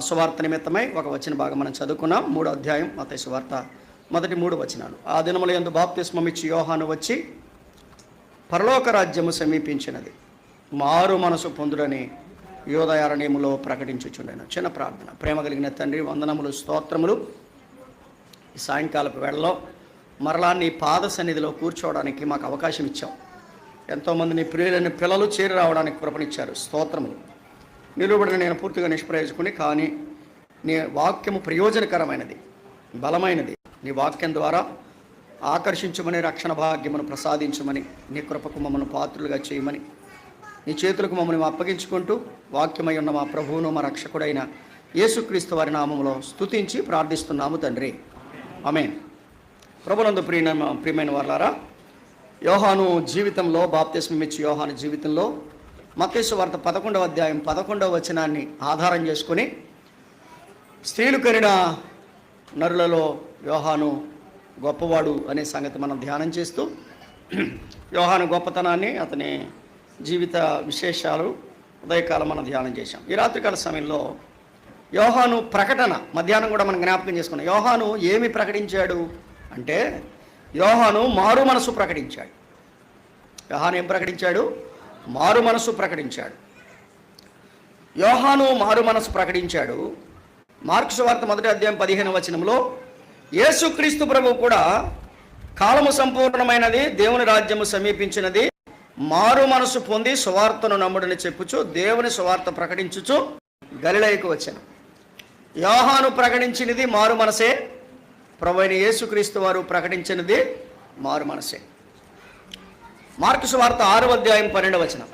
సువార్త నిమిత్తమై ఒక వచన భాగం మనం చదువుకున్నాం. 3వ అధ్యాయం మత్తయి సువార్త మొదటి 3 వచనాలు. ఆ దినముల యందు బాప్తిస్మమిచ్చి యోహాను వచ్చి పరలోక రాజ్యము సమీపించినది, మారు మనసు పొందుడని యోదయారణ్యములో ప్రకటించుచుండెను. చిన్న ప్రార్థన. ప్రేమ కలిగిన తండ్రి, వందనములు, స్తోత్రములు. ఈ సాయంకాలపు వేళలో మరలా నీ పాద సన్నిధిలో కూర్చోవడానికి మాకు అవకాశం ఇచ్చావు. ఎంతోమంది నీ ప్రియులైన పిల్లలు చేరి రావడానికి కృపనిచ్చారు. స్తోత్రములు. నిలువబడిన నేను పూర్తిగా నిష్ప్రయోజకుని, కానీ నీ వాక్యము ప్రయోజనకరమైనది, బలమైనది. నీ వాక్యం ద్వారా ఆకర్షించమని, రక్షణ భాగ్యమును ప్రసాదించమని, నీ కృపకు మమ్మల్ని పాత్రులుగా చేయమని నీ చేతులకు మమ్మల్ని అప్పగించుకుంటూ వాక్యమై ఉన్న మా ప్రభువును మా రక్షకుడైన యేసుక్రీస్తు వారి నామములో స్తుతించి ప్రార్థిస్తున్నాము తండ్రి. ఆమేన్. ప్రభునందు ప్రియమైన వారలారా, యోహాను జీవితంలో, బాప్తిస్మమిచ్చి యోహాను జీవితంలో మత్తయి సువార్త 11వ అధ్యాయం 11వ వచనాన్ని ఆధారం చేసుకొని స్త్రీలు కనిన నరులలో యోహాను గొప్పవాడు అనే సంగతి మనం ధ్యానం చేస్తూ యోహాను గొప్పతనాన్ని, అతని జీవిత విశేషాలు ఉదయకాలం మనం ధ్యానం చేశాం. ఈ రాత్రికాల సమయంలో యోహాను ప్రకటన మధ్యాహ్నం కూడా మనం జ్ఞాపకం చేసుకున్నాం. యోహాను ఏమి ప్రకటించాడు అంటే, యోహాను మారు మనసు ప్రకటించాడు. యోహాను ఏం ప్రకటించాడు? మారు మనసు ప్రకటించాడు. యోహాను మారు మనసు ప్రకటించాడు. మార్కు సువార్త 1వ అధ్యాయం 15వ వచనంలో యేసుక్రీస్తు ప్రభువు కూడా కాలము సంపూర్ణమైనది, దేవుని రాజ్యము సమీపించినది, మారు మనసు పొంది సువార్తను నమ్ముడని చెప్పుచు దేవుని సువార్త ప్రకటించుచు గలిలయకు వచ్చాను. యోహాను ప్రకటించినది మారు మనసే, ప్రభువైన యేసుక్రీస్తు వారు ప్రకటించినది మారు మనసే. మార్కు సువార్త 6వ అధ్యాయం 12వ వచనం.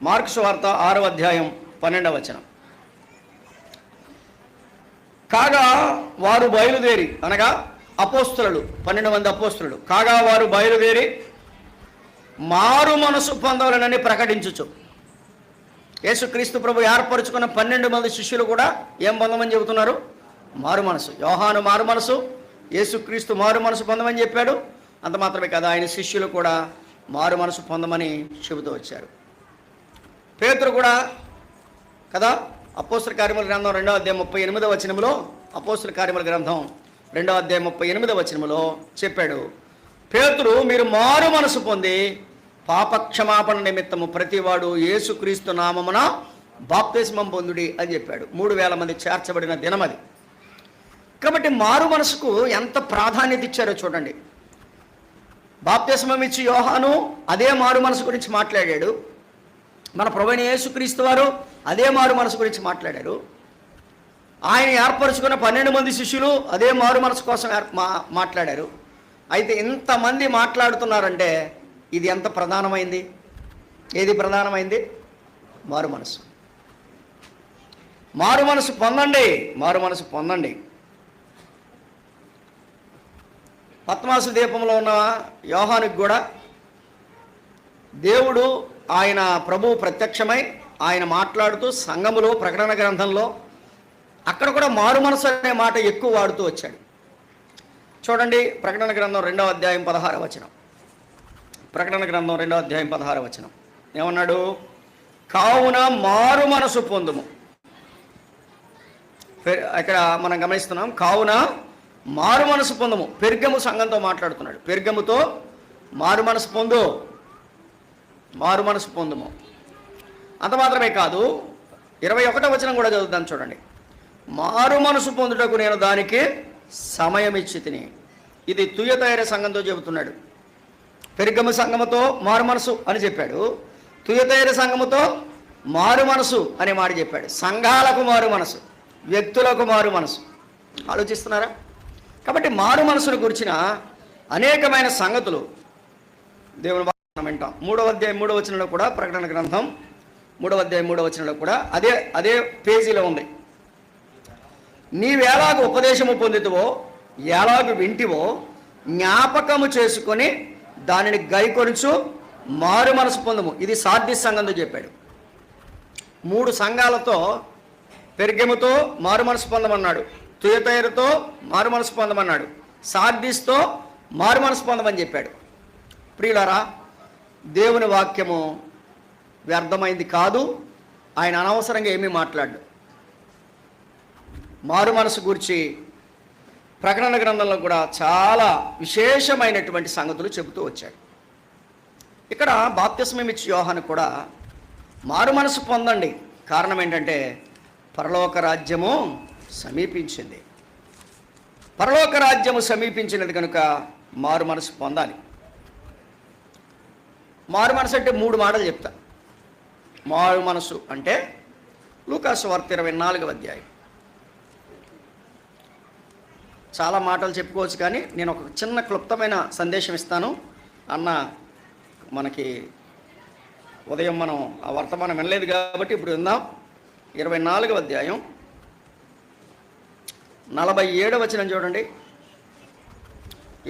మార్కు సువార్త 6వ అధ్యాయం 12వ వచనం. కాగా వారు బయలుదేరి, అనగా అపోస్తలులు, 12 మంది అపోస్తలులు, కాగా వారు బయలుదేరి మారు మనసు పొందవాలని ప్రకటించుచు. యేసుక్రీస్తు ప్రభు ఏర్పరచుకున్న 12 మంది శిష్యులు కూడా ఏం పొందమని చెబుతున్నారు? మారు మనసు. యోహాను మారు మనసు, యేసుక్రీస్తు మారు మనసు పొందమని చెప్పాడు. అంత మాత్రమే కదా, ఆయన శిష్యులు కూడా మారు మనసు పొందమని చెబుతూ వచ్చారు. పేతురు కూడా కదా, అపోస్తల కార్యముల గ్రంథం 2వ అధ్యాయం 38వ వచనంలో, అపోస్తల కార్యముల గ్రంథం 2వ అధ్యాయం 38వ వచనంలో చెప్పాడు, పేతురు మీరు మారు మనసు పొంది పాపక్షమాపణ నిమిత్తము ప్రతివాడు యేసుక్రీస్తు నామమున బాప్తిస్మం పొందుడి అని చెప్పాడు. 3000 మంది చేర్చబడిన దినం అది. కాబట్టి మారు మనసుకు ఎంత ప్రాధాన్యత ఇచ్చారో చూడండి. బాప్తిస్మం ఇచ్చి యోహాను అదే మారు మనసు గురించి మాట్లాడాడు. మన ప్రభువైన యేసుక్రీస్తు వారు అదే మారు మనసు గురించి మాట్లాడారు. ఆయన ఏర్పరచుకున్న 12 మంది శిష్యులు అదే మారు మనసు కోసం మాట్లాడారు. అయితే ఇంతమంది మాట్లాడుతున్నారంటే ఇది ఎంత ప్రధానమైంది? ఏది ప్రధానమైంది? మారు మనసు. మారు మనసు పొందండి, మారు మనసు పొందండి. పద్మాసు దీపంలో ఉన్న యోహానుకి కూడా దేవుడు, ఆయన ప్రభువు ప్రత్యక్షమై ఆయన మాట్లాడుతూ సంఘములో, ప్రకటన గ్రంథంలో అక్కడ కూడా మారు మనసు అనే మాట ఎక్కువ వాడుతూ వచ్చాడు. చూడండి, ప్రకటన గ్రంథం 2వ అధ్యాయం 16వ వచనం. ప్రకటన గ్రంథం 2వ అధ్యాయం 16వ వచనం ఏమన్నాడు? కావున మారు మనసు పొందుము. ఇక్కడ మనం గమనిస్తున్నాం, కావున మారు మనసు పొందుము. పెర్గము సంఘంతో మాట్లాడుతున్నాడు. పెర్గముతో మారు మనసు పొందు, మారు మనసు పొందుము. అంత మాత్రమే కాదు, 21వ వచనం కూడా చదువుతాను చూడండి. మారు మనసు పొందుటకు నేను దానికి సమయం ఇచ్చి తిని. ఇది తుయతైర సంఘంతో చెబుతున్నాడు. పెర్గము సంఘముతో మారు మనసు అని చెప్పాడు, తుయతైర సంఘముతో మారు మనసు అనే మాట చెప్పాడు. సంఘాలకు మారు మనసు, వ్యక్తులకు మారు మనసు. ఆలోచిస్తున్నారా? కాబట్టి మారు మనసును గురించిన అనేకమైన సంగతులు దేవుని మనం వింటాం. 3వ అధ్యాయం 3వ వచనంలో కూడా, ప్రకటన గ్రంథం 3వ అధ్యాయం 3వ వచనంలో కూడా అదే పేజీలో ఉంది. నీవేలాగ ఉపదేశము పొందితువో, ఎలాగ వింటివో జ్ఞాపకము చేసుకొని దానిని గైకొనుచు మారు మనసు పొందము. ఇది సార్దీస్ సంఘంతో చెప్పాడు. 3 సంఘాలతో, పెర్గముతో మారు మనసు పొందమన్నాడు, తుయతైరతో మారు మనసు పొందమన్నాడు, సార్దీస్తో మారు మనసు పొందమని చెప్పాడు. ప్రియులారా, దేవుని వాక్యము వ్యర్థమైంది కాదు. ఆయన అనవసరంగా ఏమీ మాట్లాడు. మారు మనసు గురించి ప్రకటన గ్రంథంలో కూడా చాలా విశేషమైనటువంటి సంగతులు చెబుతూ వచ్చాడు. ఇక్కడ బాప్తిస్మం ఇచ్చే యోహాను కూడా మారు మనసు పొందండి, కారణం ఏంటంటే పరలోక రాజ్యము సమీపించింది. పరలోక రాజ్యము సమీపించినది కనుక మారు మనసు పొందాలి. మారు మనసు అంటే 3 మాటలు చెప్తా. మారు మనసు అంటే లూకాసు వార్త 24వ అధ్యాయం. చాలా మాటలు చెప్పుకోవచ్చు, కానీ నేను ఒక చిన్న క్లుప్తమైన సందేశం ఇస్తాను. అన్న మనకి ఉదయం మనం ఆ వర్తమానం వినలేదు కాబట్టి ఇప్పుడు విందాం. 24వ అధ్యాయం 47వ వచనం చూడండి.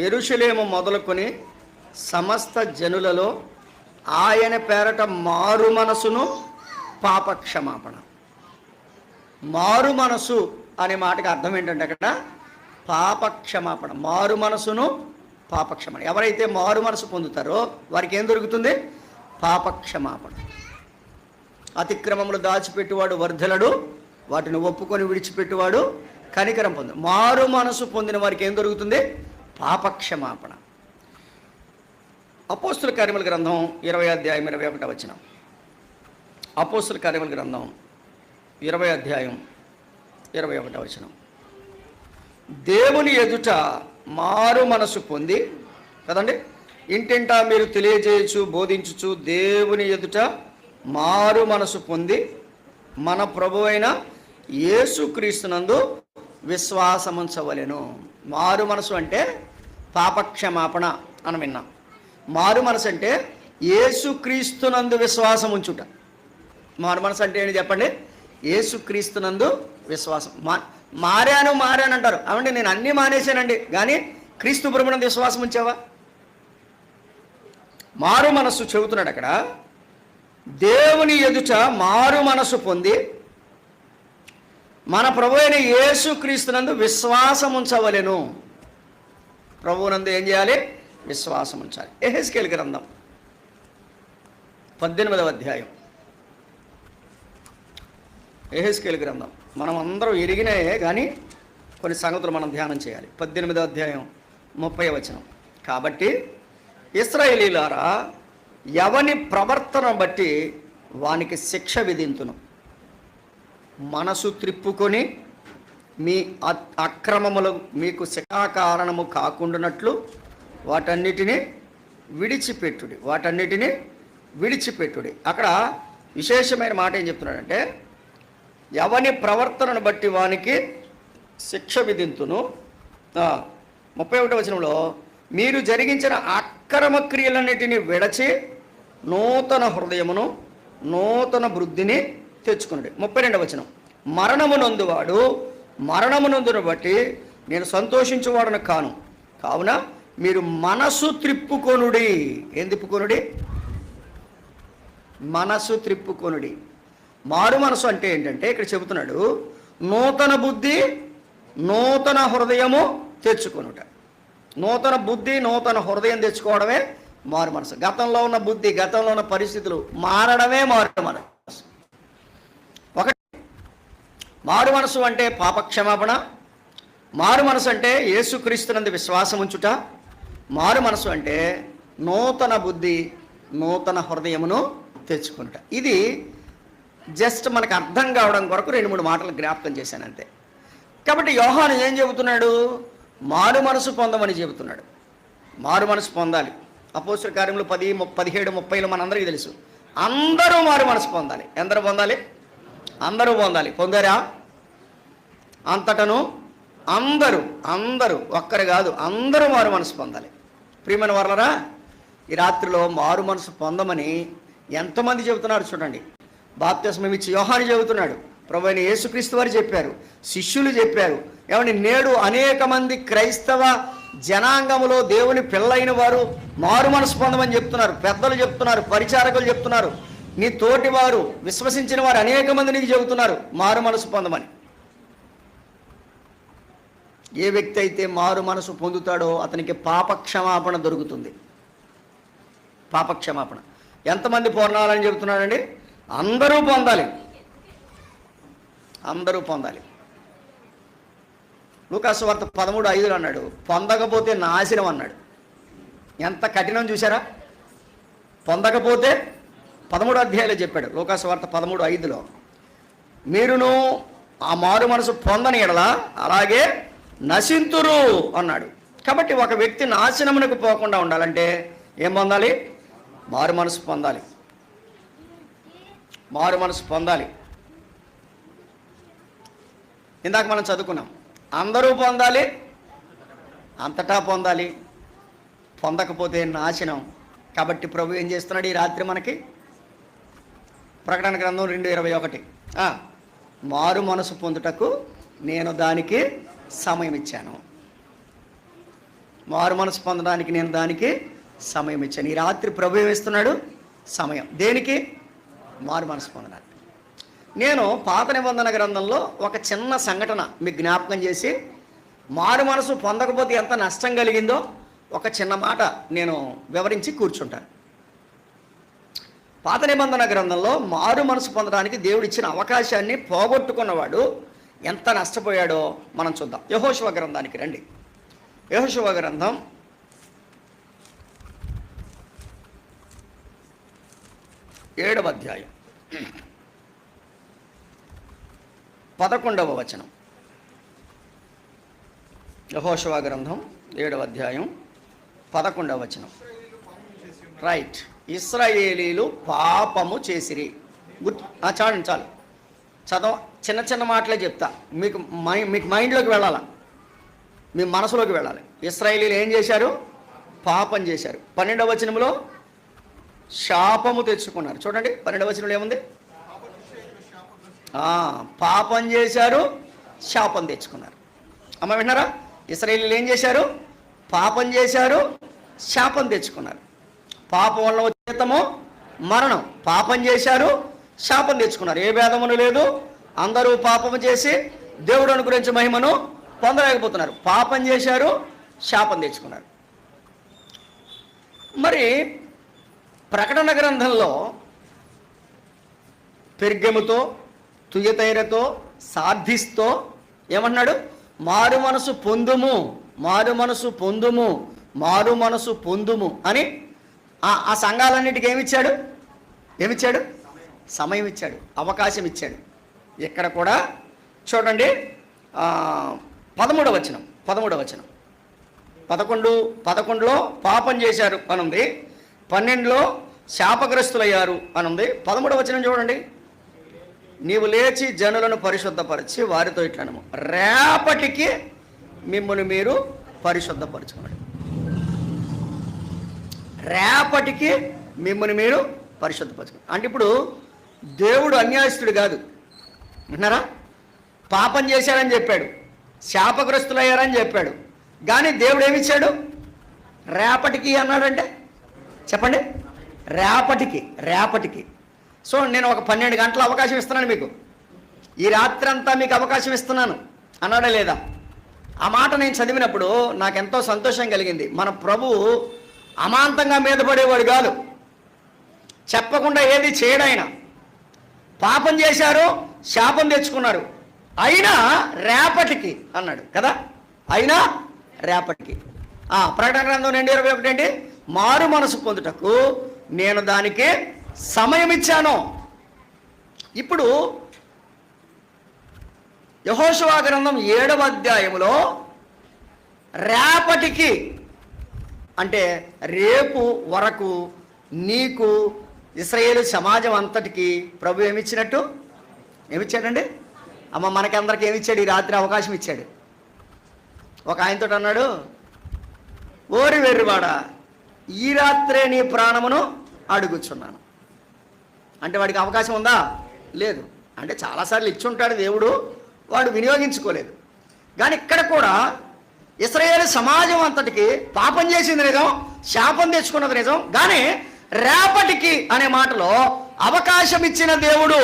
యెరూషలేము మొదలుకొని సమస్త జనులలో ఆయన పేరట మారు మనసును పాపక్షమాపణ. మారు మనసు అనే మాటకి అర్థం ఏంటంటే అక్కడ పాపక్షమాపణ. మారు మనసును పాపక్షమాపణ. ఎవరైతే మారు మనసు పొందుతారో వారికి ఏం దొరుకుతుంది? పాపక్షమాపణ. అతిక్రమములు దాచిపెట్టువాడు వర్ధలడు, వాటిని ఒప్పుకొని విడిచిపెట్టువాడు కనికరం పొందు. మారు మనసు పొందిన వారికి ఏం దొరుకుతుంది? పాపక్షమాపణ. అపోస్తుల కార్యముల గ్రంథం 20వ అధ్యాయం 21వ వచనం. అపోస్తుల కార్యముల గ్రంథం 20వ అధ్యాయం 21వ వచనం. దేవుని ఎదుట మారు మనసు పొంది, కదండి, ఇంటింటా మీరు తెలియజేయచ్చు బోధించుచు దేవుని ఎదుట మారు మనసు పొంది మన ప్రభువైన యేసుక్రీస్తునందు విశ్వాసముంచవలెను. మారు మనసు అంటే పాపక్షమాపణ అని విన్నాం. మారు మనసు అంటే యేసుక్రీస్తునందు విశ్వాసం ఉంచుట. మారు మనసు అంటే ఏంటి చెప్పండి? యేసుక్రీస్తునందు విశ్వాసం. మారాను అంటారు. అవండి నేను అన్నీ మానేశానండి, కానీ క్రీస్తు ప్రభునందు విశ్వాసం ఉంచావా? మారు మనస్సు చెబుతున్నాడు అక్కడ. దేవుని ఎదుట మారు మనసు పొంది మన ప్రభు అయిన యేసుక్రీస్తునందు విశ్వాసం ఉంచవలెను. ప్రభువునందు ఏం చేయాలి? విశ్వాసం ఉంచాలి. యెహెజ్కేలు గ్రంథం 18వ అధ్యాయం. యెహెజ్కేలు గ్రంథం మనం అందరం ఎరిగినాయే, కానీ కొన్ని సంగతులు మనం ధ్యానం చేయాలి. 18వ అధ్యాయం 30వ వచనం. కాబట్టి ఇశ్రాయేలీయులారా, ఎవని ప్రవర్తన బట్టి వానికి శిక్ష విధింతును. మనసు త్రిప్పుకొని మీ అక్రమములు మీకు శిక్షాకారణము కాకుండానట్లు వాటన్నిటినీ విడిచిపెట్టుడి. అక్కడ విశేషమైన మాట ఏం చెప్తున్నాడంటే, ఎవని ప్రవర్తనను బట్టి వానికి శిక్ష విధింతును. 31వ వచనంలో, మీరు జరిగించిన అక్రమ క్రియలన్నిటినీ విడచి నూతన హృదయమును నూతన బుద్ధిని తెచ్చుకున్నాడు. 32వ వచనం, మరణమునందువాడు మరణమునందును బట్టి నేను సంతోషించువాడను కాను, కావున మీరు మనసు త్రిప్పుకొనుడి. ఏం తిప్పుకొనుడి? మనసు త్రిప్పుకొనుడి. మారు మనసు అంటే ఏంటంటే ఇక్కడ చెబుతున్నాడు, నూతన బుద్ధి నూతన హృదయము తెచ్చుకొనుట. నూతన బుద్ధి నూతన హృదయం తెచ్చుకోవడమే మారు మనసు. గతంలో ఉన్న బుద్ధి, గతంలో ఉన్న పరిస్థితులు మారడమే మారు మనసు. ఒకటి మారు మనసు అంటే పాపక్షమాపణ. మారు మనసు అంటే యేసుక్రీస్తునందు విశ్వాసం ఉంచుట. మారు మనసు అంటే నూతన బుద్ధి నూతన హృదయమును తెచ్చుకుంట. ఇది జస్ట్ మనకు అర్థం కావడం కొరకు 2-3 మాటలు జ్ఞాపకం చేశాను అంతే. కాబట్టి యోహాను ఏం చెబుతున్నాడు? మారు మనసు పొందమని చెబుతున్నాడు. మారు మనసు పొందాలి. అపోస్తల కార్యములు 10, 17, 30 మనందరికీ తెలుసు. అందరూ మారు మనసు పొందాలి. ఎందరూ పొందాలి? అందరూ పొందాలి. పొందారా? అంతటను అందరూ ఒక్కరు కాదు, అందరూ మారు మనసు పొందాలి. ప్రియమైన వారలారా, ఈ రాత్రిలో మారు మనసు పొందమని ఎంతమంది చెబుతున్నారు చూడండి. బాప్తిస్మం ఇచ్చి యోహాను చెబుతున్నాడు, ప్రభు అయిన యేసుక్రీస్తు వారు చెప్పారు, శిష్యులు చెప్పారు. ఏమండి, నేడు అనేక మంది క్రైస్తవ జనాంగములో దేవుని పిల్లైన వారు మారు మనసు పొందమని చెప్తున్నారు. పెద్దలు చెప్తున్నారు, పరిచారకులు చెప్తున్నారు, నీ తోటి వారు విశ్వసించిన వారు అనేక మంది నీకు చెబుతున్నారు మారు మనసు పొందమని. ఏ వ్యక్తి అయితే మారు మనసు పొందుతాడో అతనికి పాపక్షమాపణ దొరుకుతుంది. పాపక్షమాపణ ఎంతమంది పొందాలని చెబుతున్నాడండి? అందరూ పొందాలి. అందరూ పొందాలి. లూకాసు వార్త 13:5 అన్నాడు, పొందకపోతే నాశనం అన్నాడు. ఎంత కఠినం చూసారా? పొందకపోతే 13 అధ్యాయంలో చెప్పాడు. లూకాసు వార్త 13:5లో మీరును ఆ మారు మనసు పొందని ఎడలా అలాగే నశింతురు అన్నాడు. కాబట్టి ఒక వ్యక్తి నాశనమునకు పోకుండా ఉండాలంటే ఏం పొందాలి? మారు మనసు పొందాలి. మారు మనసు పొందాలి. ఇందాక మనం చదువుకున్నాం, అందరూ పొందాలి, అంతటా పొందాలి, పొందకపోతే నాశనం. కాబట్టి ప్రభు ఏం చేస్తున్నాడు ఈ రాత్రి మనకి? ప్రకటన గ్రంథం 2:21, మారు మనసు పొందుటకు నేను దానికి సమయం ఇచ్చాను. మారు మనసు పొందడానికి నేను దానికి సమయం ఇచ్చాను. ఈ రాత్రి ప్రభు ఏమిస్తున్నాడు? సమయం. దేనికి? మారు మనసు పొందడానికి. నేను పాత నిబంధన గ్రంథంలో ఒక చిన్న సంఘటన మీకు జ్ఞాపకం చేసి, మారు మనసు పొందకపోతే ఎంత నష్టం కలిగిందో ఒక చిన్న మాట నేను వివరించి కూర్చుంటాను. పాత నిబంధన గ్రంథంలో మారు మనసు పొందడానికి దేవుడు ఇచ్చిన అవకాశాన్ని పోగొట్టుకున్నవాడు ఎంత నష్టపోయాడో మనం చూద్దాం. యెహోషువ గ్రంథానికి రండి. యెహోషువ గ్రంథం 7వ అధ్యాయం 11వ వచనం. యెహోషువ గ్రంథం 7వ అధ్యాయం 11వ వచనం. రైట్. ఇశ్రాయేలీలు పాపము చేసిరి. చాలండి, చాలు చదవ. చిన్న చిన్న మాటలే చెప్తా, మీకు మైండ్లోకి వెళ్ళాలా, మీ మనసులోకి వెళ్ళాలి. ఇశ్రాయేలీలు ఏం చేశారు? పాపం చేశారు. 12వ వచనంలో శాపము తెచ్చుకున్నారు. చూడండి 12వ వచనంలో ఏముంది? పాపం చేశారు, శాపం తెచ్చుకున్నారు. అమ్మ విన్నారా? ఇశ్రాయేలీలు ఏం చేశారు? పాపం చేశారు, శాపం తెచ్చుకున్నారు. పాపం వల్ల వచ్చేతము మరణం. పాపం చేశారు, శాపం తెచ్చుకున్నారు. ఏ భేదమును లేదు, అందరూ పాపము చేసి దేవుడు అనుగ్రహించే మహిమను పొందలేకపోతున్నారు. పాపం చేశారు, శాపం తెచ్చుకున్నారు. మరి ప్రకటన గ్రంథంలో పెర్గెముతో, తుయతైరతో, సార్దిస్తో ఏమన్నాడు? మారు మనసు పొందుము, మారు మనసు పొందుము, మారు మనసు పొందుము అని ఆ సంఘాలన్నిటికీ ఏమిచ్చాడు? ఏమిచ్చాడు? సమయం ఇచ్చాడు, అవకాశం ఇచ్చాడు. ఇక్కడ కూడా చూడండి 13వ వచనం. 11లో పాపం చేశారు అనుంది, 12లో శాపగ్రస్తులయ్యారు అనుంది. 13వ వచనం చూడండి. నీవు లేచి జనులను పరిశుద్ధపరిచి వారితో ఇట్లనము, రేపటికి మిమ్మల్ని మీరు పరిశుద్ధపరచుకోండి. రేపటికి మిమ్మల్ని మీరు పరిశుద్ధపరచుకోండి. అంటే ఇప్పుడు దేవుడు అన్యాయస్తుడు కాదు, విన్నారా? పాపం చేశారని చెప్పాడు, శాపగ్రస్తులయ్యారని చెప్పాడు, కానీ దేవుడు ఏమిచ్చాడు? రేపటికి అన్నాడంటే చెప్పండి, రేపటికి. సో నేను ఒక 12 గంటల అవకాశం ఇస్తున్నాను మీకు, ఈ రాత్రి అంతా మీకు అవకాశం ఇస్తున్నాను అన్నాడా లేదా? ఆ మాట నేను చదివినప్పుడు నాకెంతో సంతోషం కలిగింది. మన ప్రభువు అమాంతంగా మీద పడేవాడు కాదు, చెప్పకుండా ఏది చేయడాయన. పాపం చేశారు, శాపం తెచ్చుకున్నారు, అయినా రేపటికి అన్నాడు కదా, అయినా రేపటికి. ప్రకటన గ్రంథం 2:21 ఏంటి? మారు మనసు పొందుటకు నేను దానికి సమయం ఇచ్చాను. ఇప్పుడు యెహోషువ గ్రంథం 7వ అధ్యాయములో రేపటికి అంటే రేపు వరకు నీకు ఇశ్రాయేలు సమాజం అంతటికి ప్రభు ఏమిచ్చినట్టు? ఏమిచ్చాడండి? అమ్మ మనకందరికి ఏమిచ్చాడు? ఈ రాత్రి అవకాశం ఇచ్చాడు. ఒక ఆయనతో అన్నాడు, ఓరి వెర్రివాడా, ఈ రాత్రే నీ ప్రాణమును అడుగుచున్నాను అంటే వాడికి అవకాశం ఉందా? లేదు. అంటే చాలాసార్లు ఇచ్చుంటాడు దేవుడు, వాడు వినియోగించుకోలేదు. కానీ ఇక్కడ కూడా ఇశ్రాయేలు సమాజం అంతటికి పాపం చేసింది నిజం, శాపం తెచ్చుకున్నది నిజం, కానీ రేపటికి అనే మాటలో అవకాశం ఇచ్చిన దేవుడు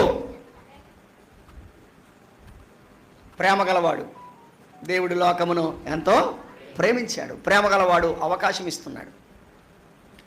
ప్రేమ గలవాడు. దేవుడు లోకమును ఎంతో ప్రేమించాడు, ప్రేమ గలవాడు, అవకాశం ఇస్తున్నాడు.